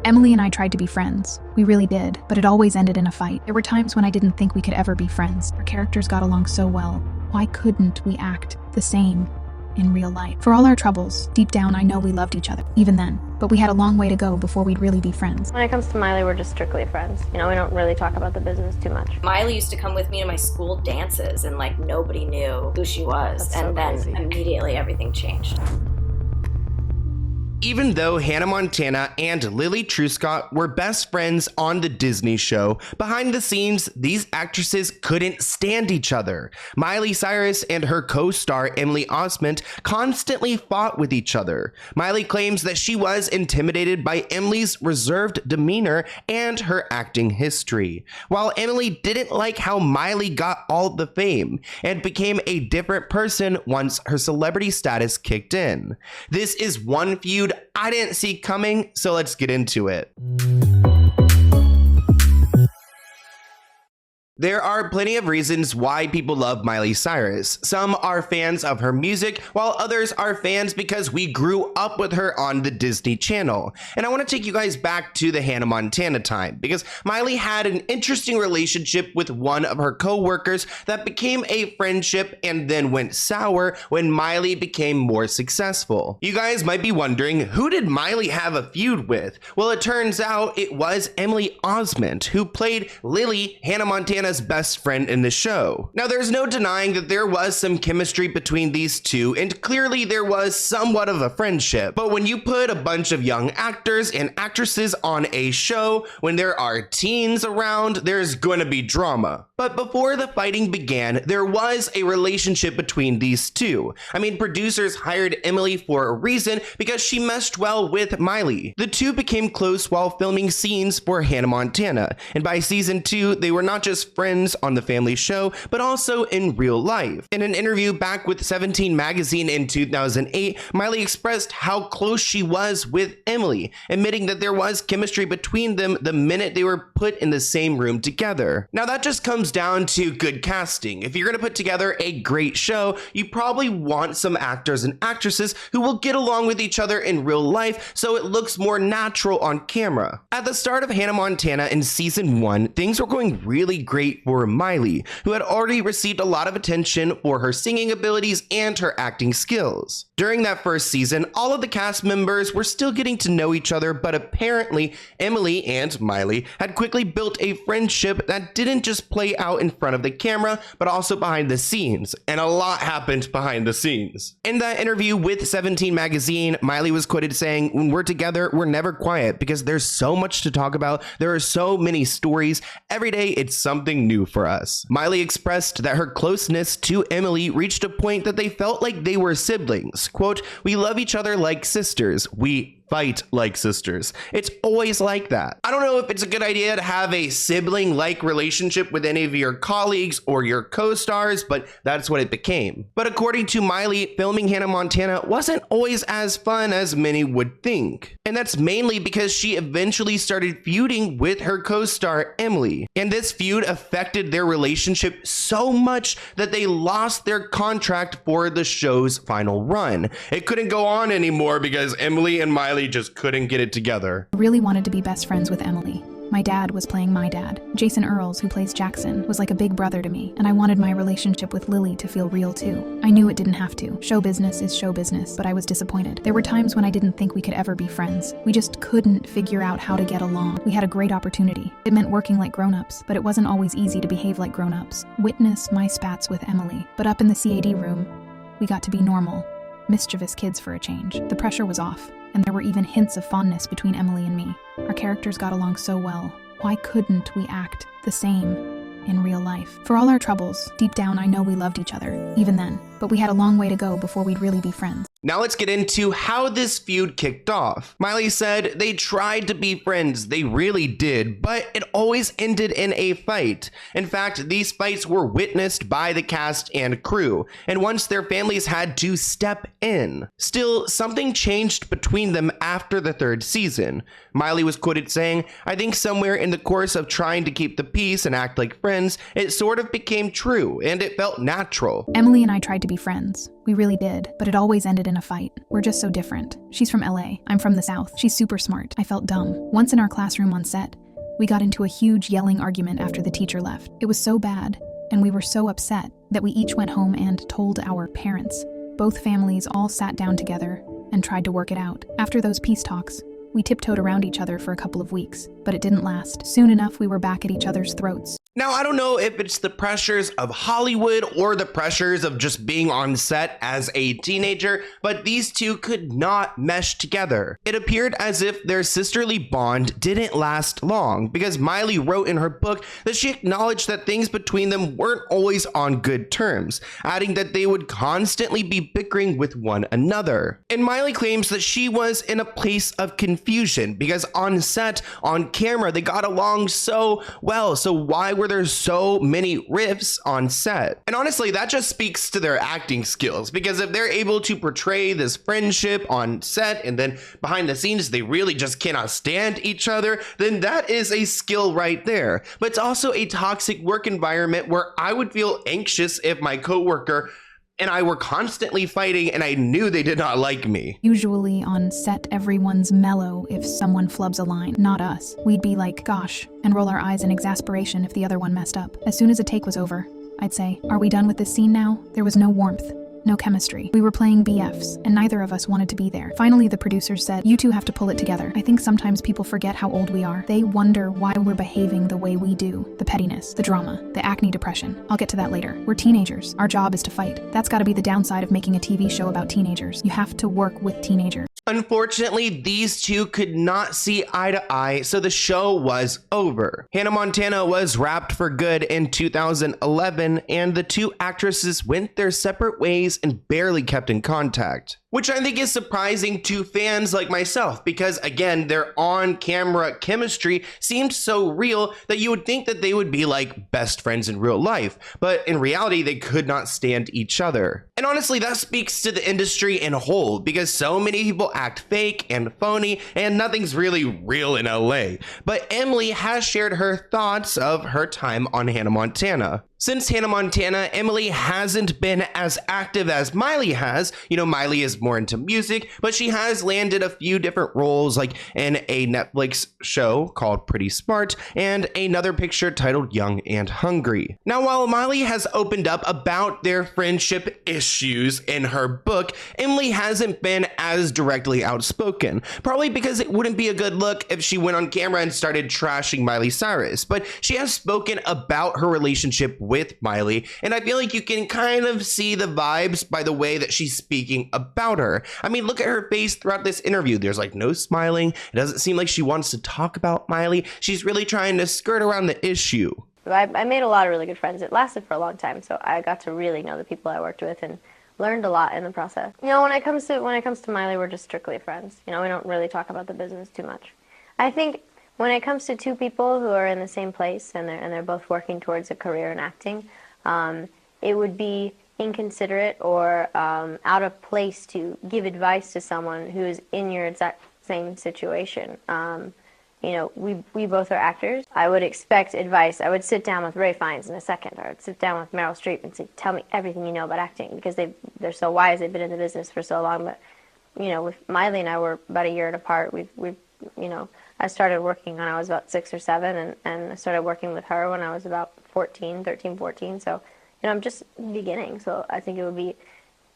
Emily and I tried to be friends. We really did, but it always ended in a fight. There were times when I didn't think we could ever be friends. Our characters got along so well. Why couldn't we act the same in real life? For all our troubles, deep down I know we loved each other, even then. But we had a long way to go before we'd really be friends. When it comes to Miley, we're just strictly friends. You know, we don't really talk about the business too much. Miley used to come with me to my school dances and like nobody knew who she was. That's and so then crazy. Immediately everything changed. Even though Hannah Montana and Lily Truscott were best friends on the Disney show, behind the scenes, these actresses couldn't stand each other. Miley Cyrus and her co-star Emily Osment constantly fought with each other. Miley claims that she was intimidated by Emily's reserved demeanor and her acting history, while Emily didn't like how Miley got all the fame and became a different person once her celebrity status kicked in. This is one feud I didn't see coming, so let's get into it. There are plenty of reasons why people love Miley Cyrus. Some are fans of her music, while others are fans because we grew up with her on the Disney Channel. And I want to take you guys back to the Hannah Montana time, because Miley had an interesting relationship with one of her co-workers that became a friendship and then went sour when Miley became more successful. You guys might be wondering, who did Miley have a feud with? Well, it turns out it was Emily Osment, who played Lily, Hannah Montana's best friend in the show. Now, there's no denying that there was some chemistry between these two, and clearly there was somewhat of a friendship. But when you put a bunch of young actors and actresses on a show, when there are teens around, there's going to be drama. But before the fighting began, there was a relationship between these two. I mean, producers hired Emily for a reason, because she meshed well with Miley. The two became close while filming scenes for Hannah Montana, and by season 2, they were not just friends on the family show, but also in real life. In an interview back with 17 magazine in 2008, Miley expressed how close she was with Emily, admitting that there was chemistry between them the minute they were put in the same room together. Now, that just comes down to good casting. If you're going to put together a great show, you probably want some actors and actresses who will get along with each other in real life so it looks more natural on camera. At the start of Hannah Montana in season 1, things were going really great for Miley, who had already received a lot of attention for her singing abilities and her acting skills. During that first season, all of the cast members were still getting to know each other, but apparently Emily and Miley had quickly built a friendship that didn't just play out in front of the camera, but also behind the scenes, and a lot happened behind the scenes. In that interview with 17 magazine, Miley was quoted saying, "When we're together, we're never quiet because there's so much to talk about. There are so many stories. Every day it's something new for us." Miley expressed that her closeness to Emily reached a point that they felt like they were siblings. Quote, "We love each other like sisters. We fight like sisters." It's always like that. I don't know if it's a good idea to have a sibling-like relationship with any of your colleagues or your co-stars, but that's what it became. But according to Miley, filming Hannah Montana wasn't always as fun as many would think. And that's mainly because she eventually started feuding with her co-star Emily. And this feud affected their relationship so much that they lost their contract for the show's final run. It couldn't go on anymore because Emily and Miley just couldn't get it together. I really wanted to be best friends with Emily. My dad was playing my dad. Jason Earls, who plays Jackson, was like a big brother to me, and I wanted my relationship with Lily to feel real too. I knew it didn't have to. Show business is show business, but I was disappointed. There were times when I didn't think we could ever be friends. We just couldn't figure out how to get along. We had a great opportunity. It meant working like grown-ups, but it wasn't always easy to behave like grown-ups. Witness my spats with Emily. But up in the CAD room, we got to be normal. Mischievous kids for a change. The pressure was off, and there were even hints of fondness between Emily and me. Our characters got along so well. Why couldn't we act the same in real life? For all our troubles, deep down I know we loved each other, even then. But we had a long way to go before we'd really be friends. Now let's get into how this feud kicked off. Miley said they tried to be friends, they really did, but it always ended in a fight. In fact, these fights were witnessed by the cast and crew, and once their families had to step in. Still, something changed between them after the third season. Miley was quoted saying, "I think somewhere in the course of trying to keep the peace and act like friends, it sort of became true, and it felt natural." Emily and I tried to be friends. We really did, but it always ended in a fight. We're just so different. She's from LA. I'm from the South. She's super smart. I felt dumb. Once in our classroom on set, we got into a huge yelling argument after the teacher left. It was so bad, and we were so upset that we each went home and told our parents. Both families all sat down together and tried to work it out. After those peace talks, we tiptoed around each other for a couple of weeks, but it didn't last. Soon enough, we were back at each other's throats. Now, I don't know if it's the pressures of Hollywood or the pressures of just being on set as a teenager, but these two could not mesh together. It appeared as if their sisterly bond didn't last long, because Miley wrote in her book that she acknowledged that things between them weren't always on good terms, adding that they would constantly be bickering with one another. And Miley claims that she was in a place of confusion, because on set, on camera, they got along so well, so why were there so many riffs on set? And honestly, that just speaks to their acting skills, because if they're able to portray this friendship on set and then behind the scenes they really just cannot stand each other, then that is a skill right there. But it's also a toxic work environment where I would feel anxious if my coworker and I were constantly fighting and I knew they did not like me. Usually on set, everyone's mellow if someone flubs a line, not us. We'd be like, gosh, and roll our eyes in exasperation if the other one messed up. As soon as a take was over, I'd say, "Are we done with this scene now?" There was no warmth. No chemistry. We were playing BFs, and neither of us wanted to be there. Finally, the producers said, "You two have to pull it together." I think sometimes people forget how old we are. They wonder why we're behaving the way we do. The pettiness, the drama, the acne depression. I'll get to that later. We're teenagers. Our job is to fight. That's gotta be the downside of making a TV show about teenagers. You have to work with teenagers. Unfortunately, these two could not see eye to eye, so the show was over. Hannah Montana was wrapped for good in 2011, and the two actresses went their separate ways and barely kept in contact. Which I think is surprising to fans like myself, because again, their on-camera chemistry seemed so real that you would think that they would be like best friends in real life, but in reality, they could not stand each other. And honestly, that speaks to the industry in whole, because so many people act fake and phony, and nothing's really real in LA. But Emily has shared her thoughts of her time on Hannah Montana. Since Hannah Montana, Emily hasn't been as active as Miley has. You know, Miley is more into music, but she has landed a few different roles, like in a Netflix show called Pretty Smart and another picture titled Young and Hungry. Now, while Miley has opened up about their friendship issues in her book, Emily hasn't been as directly outspoken, probably because it wouldn't be a good look if she went on camera and started trashing Miley Cyrus, but she has spoken about her relationship with Miley, and I feel like you can kind of see the vibes by the way that she's speaking about her. I mean, look at her face throughout this interview. There's like no smiling. It doesn't seem like she wants to talk about Miley. She's really trying to skirt around the issue. I made a lot of really good friends. It lasted for a long time, so I got to really know the people I worked with and learned a lot in the process. You know, when it comes to Miley, we're just strictly friends. You know, we don't really talk about the business too much. I think when it comes to two people who are in the same place and they're both working towards a career in acting, it would be inconsiderate or out of place to give advice to someone who is in your exact same situation. You know, we both are actors. I would expect advice. I would sit down with Ray Fiennes in a second, or I'd sit down with Meryl Streep and say, "Tell me everything you know about acting," because they're so wise. They've been in the business for so long. But you know, with Miley and I, we're about a year apart. We've you know, I started working when I was about 6 or 7, and I started working with her when I was about 13, 14. So, you know, I'm just beginning. So I think it would be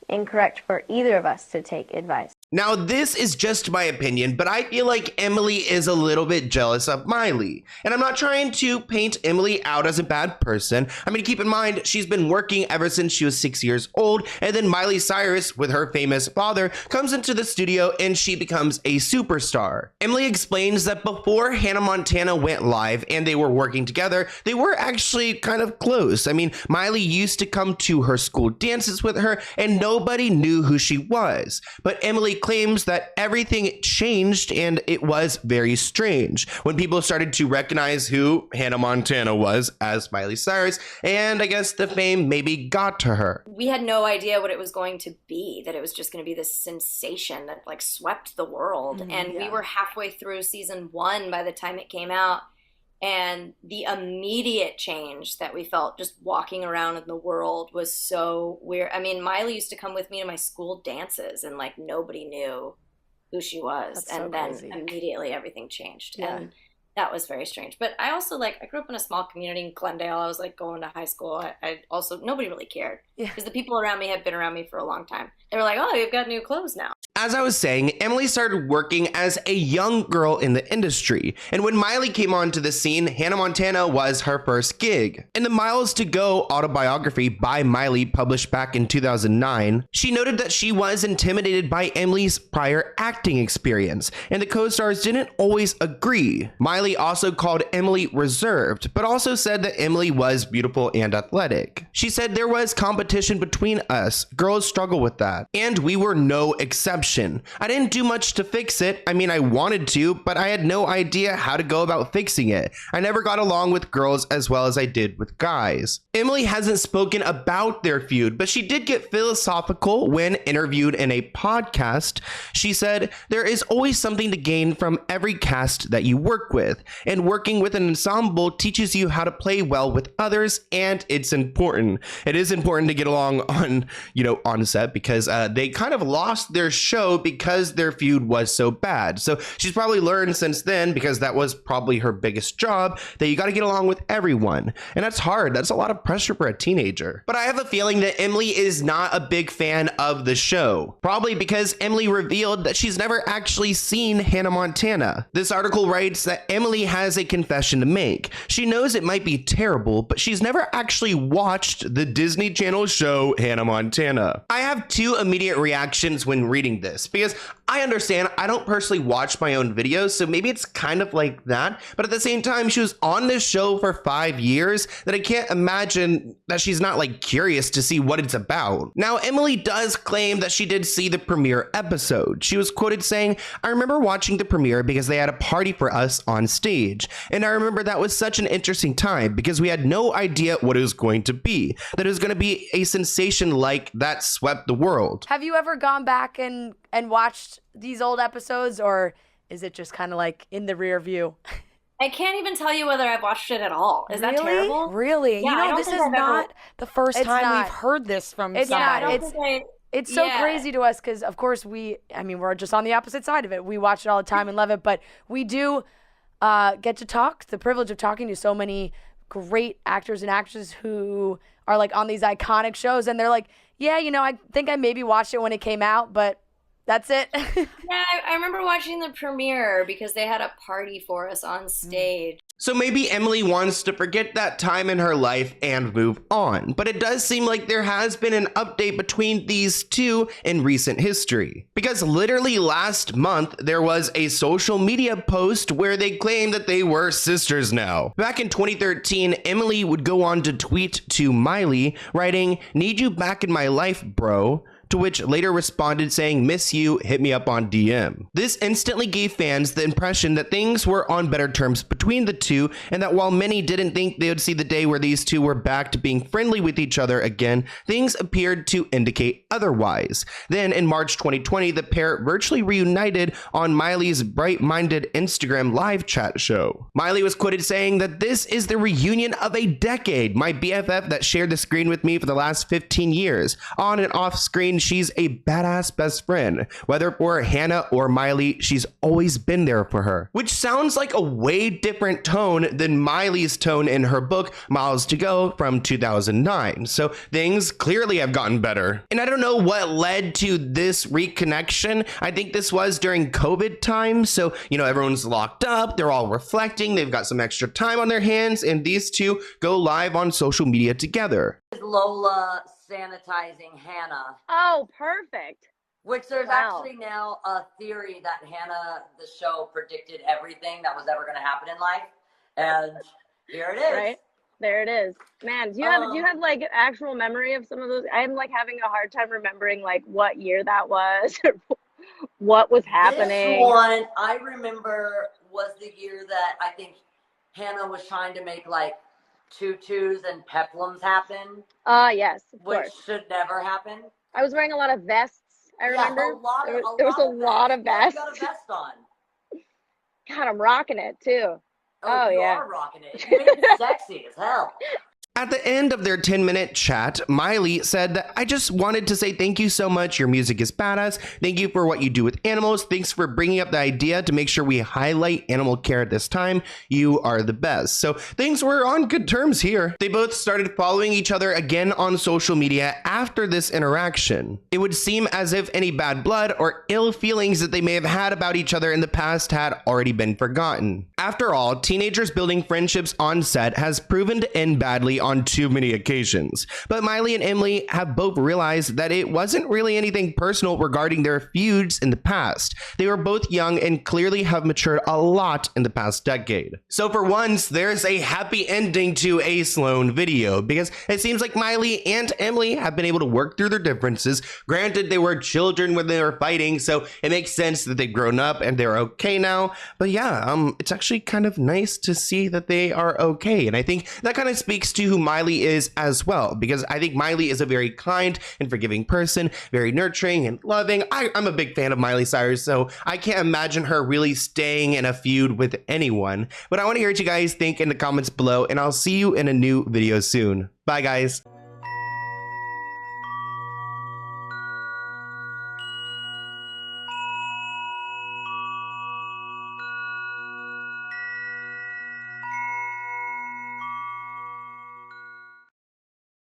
incorrect for either of us to take advice. Now, this is just my opinion, but I feel like Emily is a little bit jealous of Miley. And I'm not trying to paint Emily out as a bad person. I mean, keep in mind, she's been working ever since she was 6 years old, and then Miley Cyrus, with her famous father, comes into the studio and she becomes a superstar. Emily explains that before Hannah Montana went live and they were working together, they were actually kind of close. I mean, Miley used to come to her school dances with her and nobody knew who she was. But Emily Emily claims that everything changed and it was very strange when people started to recognize who Hannah Montana was as Miley Cyrus, and I guess the fame maybe got to her. We had no idea what it was going to be, that it was just going to be this sensation that like swept the world. And we were halfway through season 1 by the time it came out. And the immediate change that we felt just walking around in the world was so weird. I mean, Miley used to come with me to my school dances and like nobody knew who she was. That's and so then crazy. immediately everything changed. Yeah. And that was very strange. But I also I grew up in a small community in Glendale. I was like going to high school. I also, nobody really cared because the people around me had been around me for a long time. They were like, oh, you've got new clothes now. As I was saying, Emily started working as a young girl in the industry, and when Miley came onto the scene, Hannah Montana was her first gig. In the Miles to Go autobiography by Miley, published back in 2009, she noted that she was intimidated by Emily's prior acting experience, and the co-stars didn't always agree. Miley also called Emily reserved, but also said that Emily was beautiful and athletic. She said there was competition between us, girls struggle with that, and we were no exception. I didn't do much to fix it. I mean, I wanted to, but I had no idea how to go about fixing it. I never got along with girls as well as I did with guys. Emily hasn't spoken about their feud, but she did get philosophical when interviewed in a podcast. She said, there is always something to gain from every cast that you work with, and working with an ensemble teaches you how to play well with others, and it's important. It is important to get along on set because they kind of lost their show because their feud was so bad. So she's probably learned since then, because that was probably her biggest job, that you got to get along with everyone. And that's hard. That's a lot of pressure for a teenager. But I have a feeling that Emily is not a big fan of the show, probably because Emily revealed that she's never actually seen Hannah Montana. This article writes that Emily has a confession to make. She knows it might be terrible, but she's never actually watched the Disney Channel show Hannah Montana. I have two immediate reactions when reading this, because I understand I don't personally watch my own videos, so maybe it's kind of like that, but at the same time, she was on this show for 5 years that I can't imagine that she's not like curious to see what it's about. Now, Emily does claim that she did see the premiere episode. She was quoted saying, I remember watching the premiere because they had a party for us on stage, and I remember that was such an interesting time because we had no idea what it was going to be, that it was going to be a sensation like that swept the world. Have you ever gone back and watched these old episodes, or is it just kind of like in the rear view? I can't even tell you whether I've watched it at all. Is that terrible? Really? Yeah, I don't this think is I've ever- not the first It's time not. we've heard this from It's somebody. not. I don't think It's so Yeah. crazy to us because, of course, we're just on the opposite side of it. We watch it all the time and love it, but we do get to talk, the privilege of talking to so many great actors and actresses who are like on these iconic shows, and they're like, yeah, I think I maybe watched it when it came out, but that's it. Yeah, I remember watching the premiere because they had a party for us on stage. So maybe Emily wants to forget that time in her life and move on, but it does seem like there has been an update between these two in recent history. Because literally last month, there was a social media post where they claimed that they were sisters now. Back in 2013, Emily would go on to tweet to Miley, writing, "Need you back in my life, bro," to which later responded saying, "Miss you, hit me up on DM. This instantly gave fans the impression that things were on better terms between the two, and that while many didn't think they would see the day where these two were back to being friendly with each other again, things appeared to indicate otherwise. Then in March 2020, the pair virtually reunited on Miley's Bright-Minded Instagram live chat show. Miley was quoted saying that this is the reunion of a decade, my BFF that shared the screen with me for the last 15 years. On and off screen, she's a badass best friend. Whether for Hannah or Miley, she's always been there for her." Which sounds like a way different tone than Miley's tone in her book, Miles to Go from 2009. So things clearly have gotten better. And I don't know what led to this reconnection. I think this was during COVID time. So, everyone's locked up. They're all reflecting. They've got some extra time on their hands. And these two go live on social media together. Lola sanitizing Hannah, Oh, perfect. which there's Wow. actually now a theory that Hannah, the show, predicted everything that was ever going to happen in life, and here it is. Right? There it is. Man, do you have like an actual memory of some of those? I'm like having a hard time remembering like what year that was. what was This happening. one, I remember, was the year that I think Hannah was trying to make like tutus and peplums happen, Yes, of which course. should never happen. I was wearing a lot of vests. I remember. Yeah, There was a lot of vests. You got a vest on. God, I'm rocking it too. Oh you yeah. are rocking it. You made it sexy as hell. At the end of their 10-minute chat, Miley said that I just wanted to say thank you so much. Your music is badass. Thank you for what you do with animals. Thanks for bringing up the idea to make sure we highlight animal care at this time. You are the best. So things were on good terms here. They both started following each other again on social media after this interaction. It would seem as if any bad blood or ill feelings that they may have had about each other in the past had already been forgotten. After all, teenagers building friendships on set has proven to end badly on too many occasions. But Miley and Emily have both realized that it wasn't really anything personal regarding their feuds in the past. They were both young and clearly have matured a lot in the past decade. So for once, there's a happy ending to a Sloan video because it seems like Miley and Emily have been able to work through their differences. Granted, they were children when they were fighting, so it makes sense that they've grown up and they're okay now. But yeah, it's actually kind of nice to see that they are okay. And I think that kind of speaks to who Miley is as well, because I think Miley is a very kind and forgiving person, very nurturing and loving. I'm a big fan of Miley Cyrus, so I can't imagine her really staying in a feud with anyone. But I want to hear what you guys think in the comments below, and I'll see you in a new video soon. Bye, guys.